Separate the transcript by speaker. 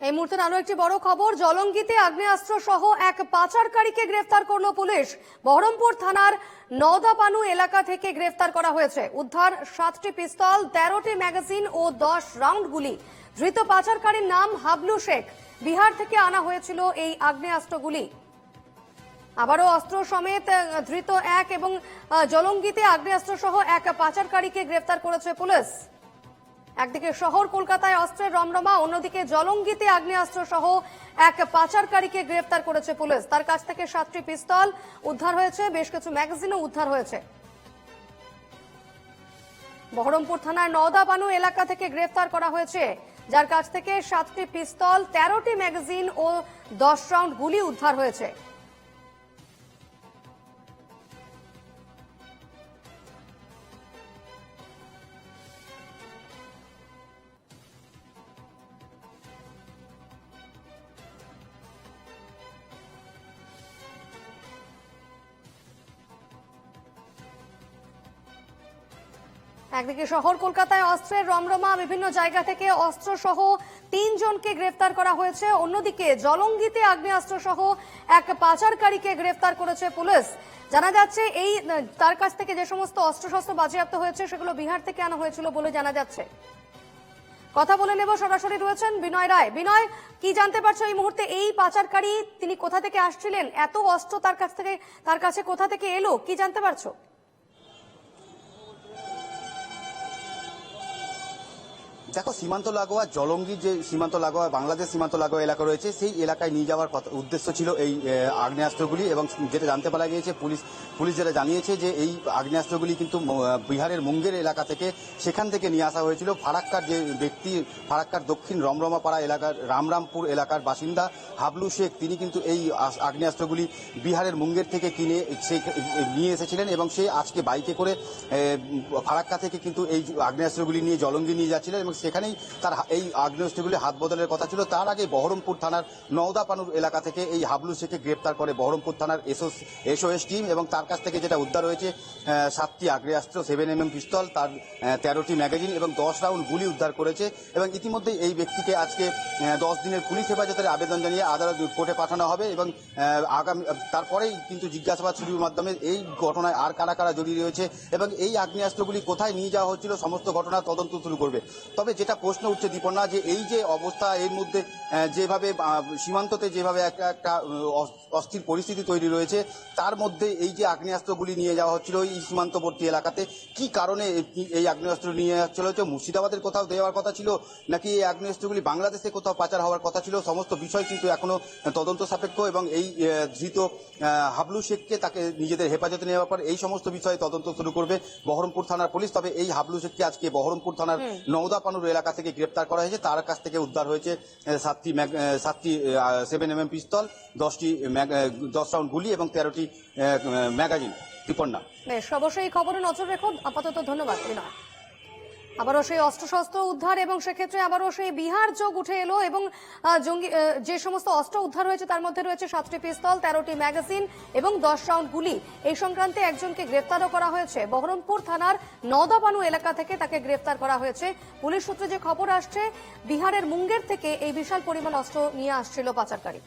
Speaker 1: এই মুহূর্তে আরো একটি বড় খবর, জলঙ্গিতে আগ্নেয়াস্ত্র সহ এক পাচারকারীকে গ্রেফতার করলো পুলিশ। বহরমপুর থানার নওদাপানু এলাকা থেকে গ্রেফতার করা হয়েছে। উদ্ধার 7টি পিস্তল, 13টি ম্যাগাজিন ও 10 রাউন্ড গুলি। ধৃত পাচারকারীর নাম হাবলু শেখ। বিহার থেকে আনা হয়েছিল এই আগ্নেয়াস্ত্রগুলি। আবারও অস্ত্র সমেত ধৃত এক এবং জলঙ্গিতে আগ্নেয়াস্ত্র সহ এক পাচারকারীকে গ্রেফতার করেছে পুলিশ। একদিকে শহর কলকাতায় অস্ত্রের রমরমা, অন্যদিকে জলঙ্গিতে আগ্নেয়াস্ত্র সহ এক পাচারকারীকে গ্রেফতার করেছে পুলিশ। তার কাছ থেকে 7টি পিস্তল উদ্ধার হয়েছে, বেশ কিছু ম্যাগাজিনও উদ্ধার হয়েছে। বহরমপুর থানার নওদাপানু এলাকা থেকে গ্রেফতার করা হয়েছে, যার কাছ থেকে 7টি পিস্তল, 13টি ম্যাগাজিন ও 10 রাউন্ড গুলি উদ্ধার হয়েছে। একদিকে শহর কলকাতায় অস্ত্রের রমরমা, বিভিন্ন জায়গা থেকে অস্ত্র সহ 3 জনকে গ্রেফতার করা হয়েছে। অন্যদিকে জলঙ্গিতে আগ্নেয়াস্ত্র সহ এক পাচারকারীকে গ্রেফতার করেছে পুলিশ। জানা যাচ্ছে এই তার কাছ থেকে যে সমস্ত অস্ত্রশস্ত্র বাজেয়াপ্ত হয়েছে সেগুলো বিহার থেকে আনা হয়েছিল বলে জানা যাচ্ছে। কথা বলে নেব, সরাসরি রয়েছেন বিনয় রায়। বিনয়, কি জানতে পারছো এই মুহূর্তে? এই পাচারকারী তিনি কোথা থেকে আসছিলেন? এত অস্ত্র তার কাছে কোথা থেকে এলো, কি জানতে পারছো?
Speaker 2: দেখো, সীমান্ত লাগোয়া জলঙ্গি যে সীমান্ত লাগোয়া বাংলাদেশ সীমান্ত লাগোয়া এলাকা রয়েছে, সেই এলাকায় নিয়ে যাওয়ার উদ্দেশ্য ছিল এই আগ্নেয়াস্ত্রগুলি। এবং যেটা জানতে পারা গিয়েছে, পুলিশ যেটা জানিয়েছে যে এই আগ্নেয়াস্ত্রগুলি কিন্তু বিহারের মুঙ্গের এলাকা থেকে সেখান থেকে নিয়ে আসা হয়েছিল। ফারাক্কার যে ব্যক্তি, ফারাক্কার দক্ষিণ রমরমাপাড়া এলাকার রামরামপুর এলাকার বাসিন্দা হাবলু শেখ, তিনি কিন্তু এই আগ্নেয়াস্ত্রগুলি বিহারের মুঙ্গের থেকে কিনে নিয়ে এসেছিলেন এবং সে আজকে বাইকে করে ফারাক্কা থেকে কিন্তু এই আগ্নেয়াস্ত্রগুলি নিয়ে জলঙ্গি নিয়ে যাচ্ছিলেন এবং সেখানেই তার এই আগ্নেয়াস্ত্রগুলি হাত বদলের কথা ছিল। তার আগে বহরমপুর থানার নওদাপানুর এলাকা থেকে এই হাবলু শেখকে গ্রেপ্তার করে বহরমপুর থানার এসওএস টিম এবং তার কাছ থেকে যেটা উদ্ধার হয়েছে 7টি আগ্নেয়াস্ত্র, 7mm পিস্তল, তার 13টি ম্যাগাজিন এবং 10 রাউন্ড গুলি উদ্ধার করেছে। এবং ইতিমধ্যে এই ব্যক্তিকে আজকে 10 দিনের পুলিশ হেফাজতের আবেদন জানিয়ে আদালত কোর্টে পাঠানো হবে এবং আগামী তারপরেই কিন্তু জিজ্ঞাসাবাদ শুরুর মাধ্যমে এই ঘটনায় আর কারা কারা জড়িয়ে রয়েছে এবং এই আগ্নেয়াস্ত্রগুলি কোথায় নিয়ে যাওয়া হচ্ছিল সমস্ত ঘটনার তদন্ত শুরু করবে। তবে যেটা প্রশ্ন উঠছে দীপন্না, যে এই যে অবস্থা, এর মধ্যে যেভাবে সীমান্ততে যেভাবে একটা অস্থির পরিস্থিতি তৈরি রয়েছে, তার মধ্যে এই যে আগ্নেয়াস্ত্রগুলি নিয়ে যাওয়া হচ্ছিল এই সীমান্তবর্তী এলাকাতে, কি কারণে এই আগ্নেয়াস্ত্র নিয়ে যাচ্ছিল? হচ্ছে মুর্শিদাবাদের কোথাও দেওয়ার কথা ছিল নাকি এই আগ্নেয়াস্ত্রগুলি বাংলাদেশে কোথাও পাচার হওয়ার কথা ছিল? সমস্ত বিষয় কিন্তু এখনো তদন্ত সাপেক্ষ এবং এই ধৃত হাবলু শেখকে তাকে নিজেদের হেফাজতে নেওয়ার পর এই সমস্ত বিষয়ে তদন্ত শুরু করবে বহরমপুর থানার পুলিশ। তবে এই হাবলু শেখকে আজকে বহরমপুর থানার নওদাপানুর এলাকা থেকে গ্রেপ্তার করা হয়েছে। তার কাছ থেকে উদ্ধার হয়েছে 7টি 7mm পিস্তল, 10 রাউন্ড গুলি এবং 13টি ম্যাগাজিন। দীপন্না,
Speaker 1: বেশ, অবশ্যই খবরে নজর রেখো। আপাতত ধন্যবাদ বিনয়। আবারও সেই অস্ত্রশস্ত্র উদ্ধার এবং সেক্ষেত্রে আবারও সেই বিহার যোগ উঠে এলো এবং জঙ্গি যে সমস্ত অস্ত্র উদ্ধার হয়েছে তার মধ্যে রয়েছে 7টি পিস্তল, 13টি ম্যাগাজিন এবং 10 রাউন্ড গুলি। এই সংক্রান্তে একজনকে গ্রেফতারও করা হয়েছে। বহরমপুর থানার নওদাপানু এলাকা থেকে তাকে গ্রেফতার করা হয়েছে। পুলিশ সূত্রে যে খবর আসছে, বিহারের মুঙ্গের থেকে এই বিশাল পরিমাণ অস্ত্র নিয়ে আসছিল পাচারকারী।